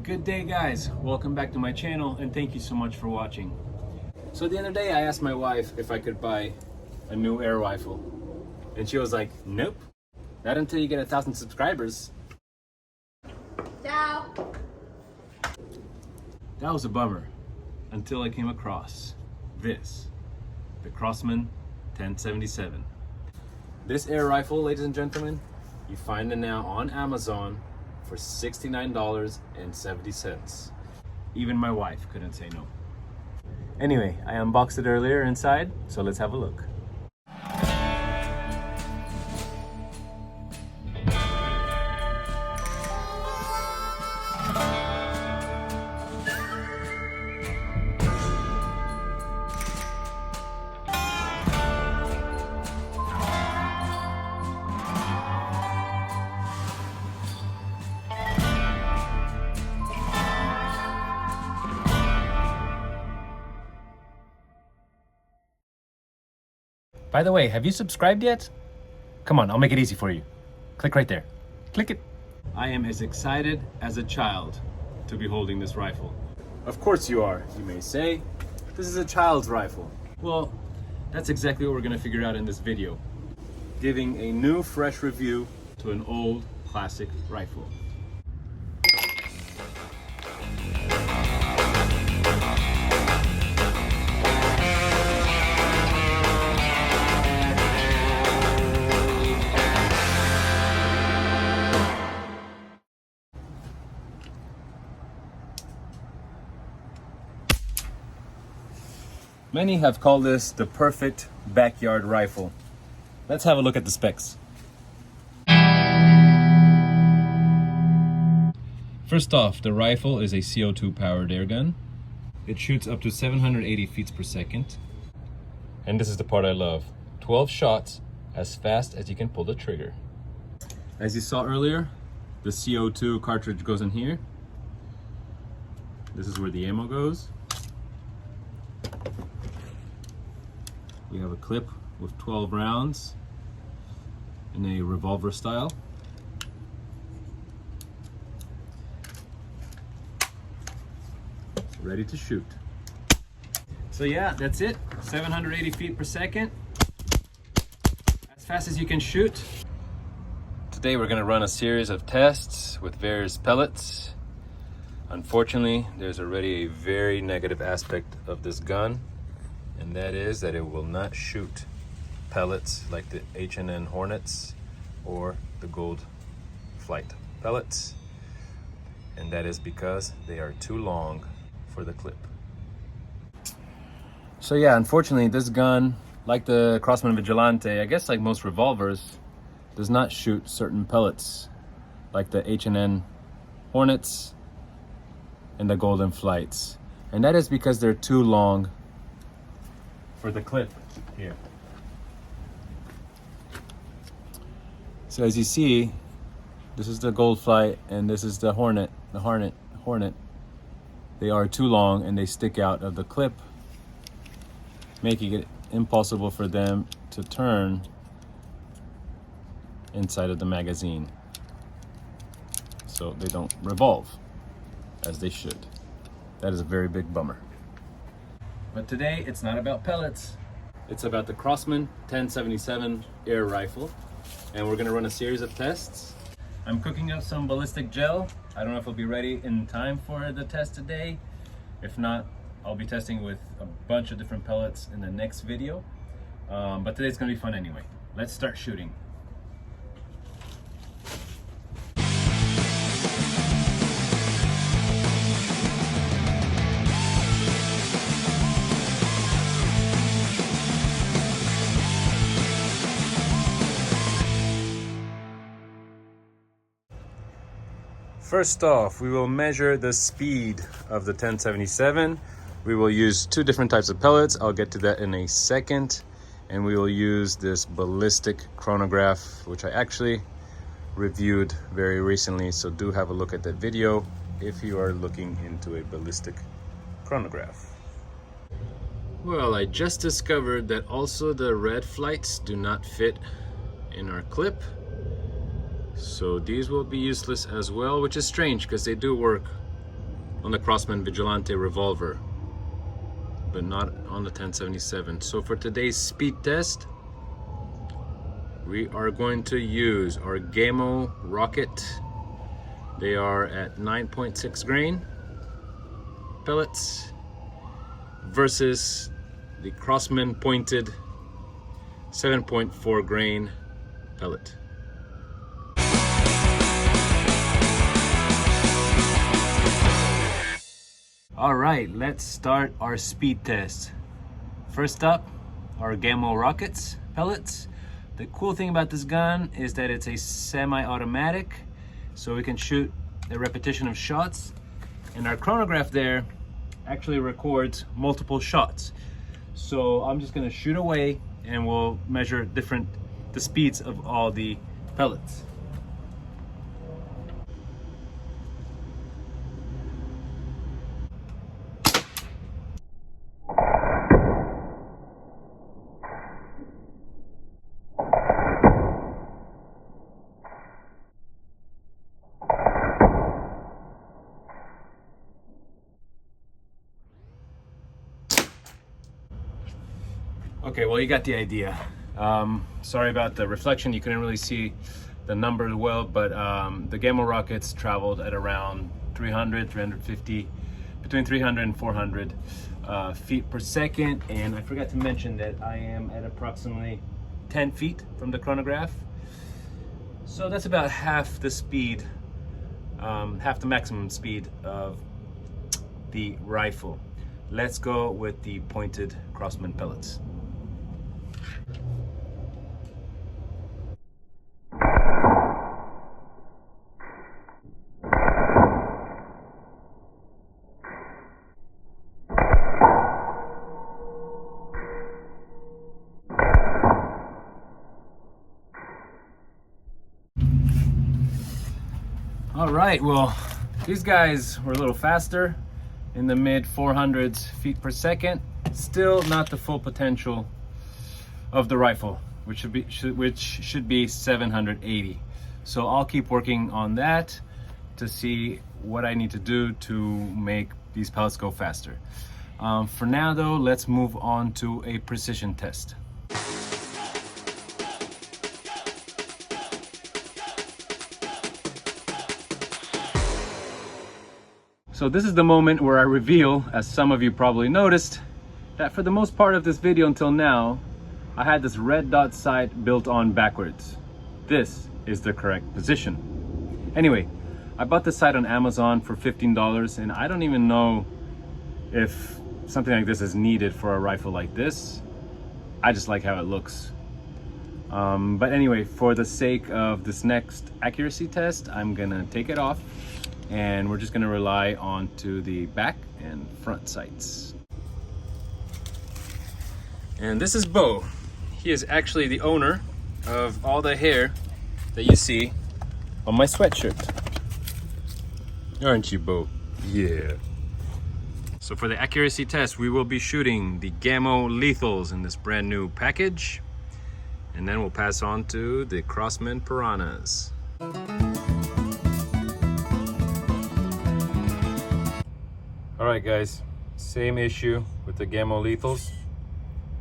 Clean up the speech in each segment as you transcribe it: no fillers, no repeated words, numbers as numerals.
Good day, guys. Welcome back to my channel and thank you so much for watching. So the other day I asked my wife if I could buy a new air rifle and she was like, nope, not until you get 1,000 subscribers. Ciao. That was a bummer until I came across this, the Crosman 1077. This air rifle, ladies and gentlemen, you find it now on Amazon for $69.70. Even my wife couldn't say no. Anyway, I unboxed it earlier inside, so let's have a look. By the way, have you subscribed yet? Come on, I'll make it easy for you. Click right there. Click it. I am as excited as a child to be holding this rifle. Of course you are, you may say. This is a child's rifle. Well, that's exactly what we're gonna figure out in this video. Giving a new, fresh review to an old, classic rifle. Many have called this the perfect backyard rifle. Let's have a look at the specs. First off, the rifle is a CO2 powered airgun. It shoots up to 780 feet per second. And this is the part I love. 12 shots as fast as you can pull the trigger. As you saw earlier, the CO2 cartridge goes in here. This is where the ammo goes. We have a clip with 12 rounds in a revolver style. Ready to shoot. So yeah, that's it. 780 feet per second. As fast as you can shoot. Today we're gonna run a series of tests with various pellets. Unfortunately, there's already a very negative aspect of this gun, and that is that it will not shoot pellets like the H&N Hornets or the Gold Flight pellets, and that is because they are too long for the clip. So yeah, unfortunately this gun, like the Crosman Vigilante, I guess like most revolvers, does not shoot certain pellets like the H&N Hornets and the Golden Flights, and that is because they're too long for the clip here. So as you see, this is the Gold Flight and this is the Hornet, Hornet. They are too long and they stick out of the clip, making it impossible for them to turn inside of the magazine. So they don't revolve as they should. That is a very big bummer. But today, it's not about pellets. It's about the Crosman 1077 air rifle. And we're gonna run a series of tests. I'm cooking up some ballistic gel. I don't know if it'll be ready in time for the test today. If not, I'll be testing with a bunch of different pellets in the next video. But today's gonna be fun anyway. Let's start shooting. First off, we will measure the speed of the 1077. We will use two different types of pellets. I'll get to that in a second. And we will use this ballistic chronograph, which I actually reviewed very recently. So do have a look at that video if you are looking into a ballistic chronograph. Well, I just discovered that also the red flights do not fit in our clip. So these will be useless as well, which is strange because they do work on the Crosman Vigilante revolver, but not on the 1077. So for today's speed test, we are going to use our Gamo Rocket. They are at 9.6 grain pellets versus the Crosman pointed 7.4 grain pellet. All right, let's start our speed test. First up, our Gamo Rockets pellets. The cool thing about this gun is that it's a semi-automatic, so we can shoot a repetition of shots, and our chronograph there actually records multiple shots. So I'm just gonna shoot away and we'll measure the speeds of all the pellets. Okay, well, you got the idea. Sorry about the reflection. You couldn't really see the number well, but the Gamo Rockets traveled at around 350, between 300 and 400 feet per second. And I forgot to mention that I am at approximately 10 feet from the chronograph. So that's about half the speed, half the maximum speed of the rifle. Let's go with the pointed Crosman pellets. All right, well, these guys were a little faster, in the mid 400s feet per second. Still not the full potential of the rifle, which should be 780. So I'll keep working on that to see what I need to do to make these pellets go faster. For now though, let's move on to a precision test. So this is the moment where I reveal, as some of you probably noticed, that for the most part of this video until now, I had this red dot sight built on backwards. This is the correct position. Anyway, I bought this sight on Amazon for $15, and I don't even know if something like this is needed for a rifle like this. I just like how it looks. But anyway, for the sake of this next accuracy test, I'm gonna take it off, and we're just gonna rely on to the back and front sights. And this is Bo. He is actually the owner of all the hair that you see on my sweatshirt. Aren't you, Bo? Yeah. So for the accuracy test, we will be shooting the Gamo Lethals in this brand new package. And then we'll pass on to the Crosman Piranhas. All right, guys, same issue with the Gamo Lethals.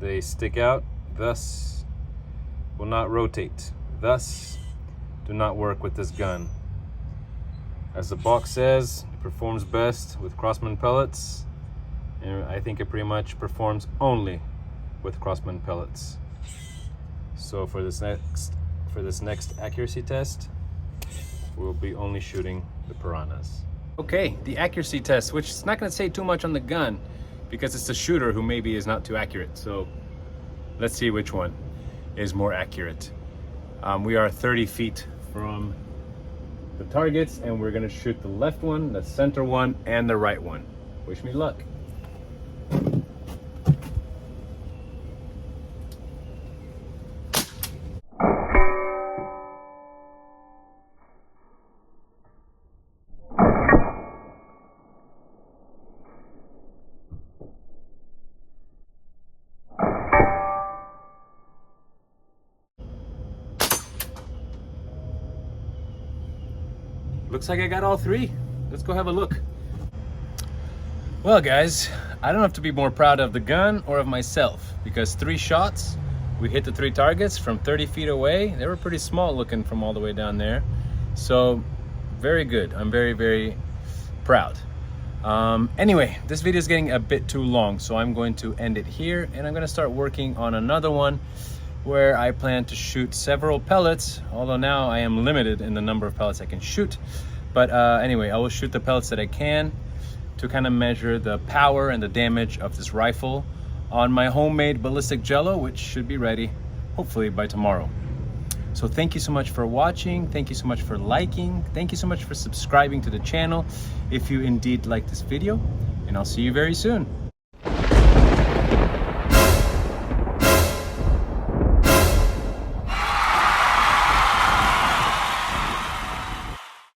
They stick out, thus will not rotate. Thus, do not work with this gun. As the box says, it performs best with Crosman pellets, and I think it pretty much performs only with Crosman pellets. So for this next accuracy test, we'll be only shooting the Piranhas. Okay, the accuracy test, which is not going to say too much on the gun because it's the shooter who maybe is not too accurate. So let's see which one is more accurate. We are 30 feet from the targets, and we're going to shoot the left one, the center one, and the right one. Wish me luck. Looks like I got all three. Let's go have a look. Well guys, I don't have to be more proud of the gun or of myself, because 3 shots, we hit the 3 targets from 30 feet away. They were pretty small looking from all the way down there. So very good. I'm very, very proud. Anyway, this video is getting a bit too long, so I'm going to end it here, and I'm going to start working on another one where I plan to shoot several pellets, although now I am limited in the number of pellets I can shoot. But anyway, I will shoot the pellets that I can to kind of measure the power and the damage of this rifle on my homemade ballistic jello, which should be ready hopefully by tomorrow. So thank you so much for watching. Thank you so much for liking. Thank you so much for subscribing to the channel if you indeed like this video, and I'll see you very soon.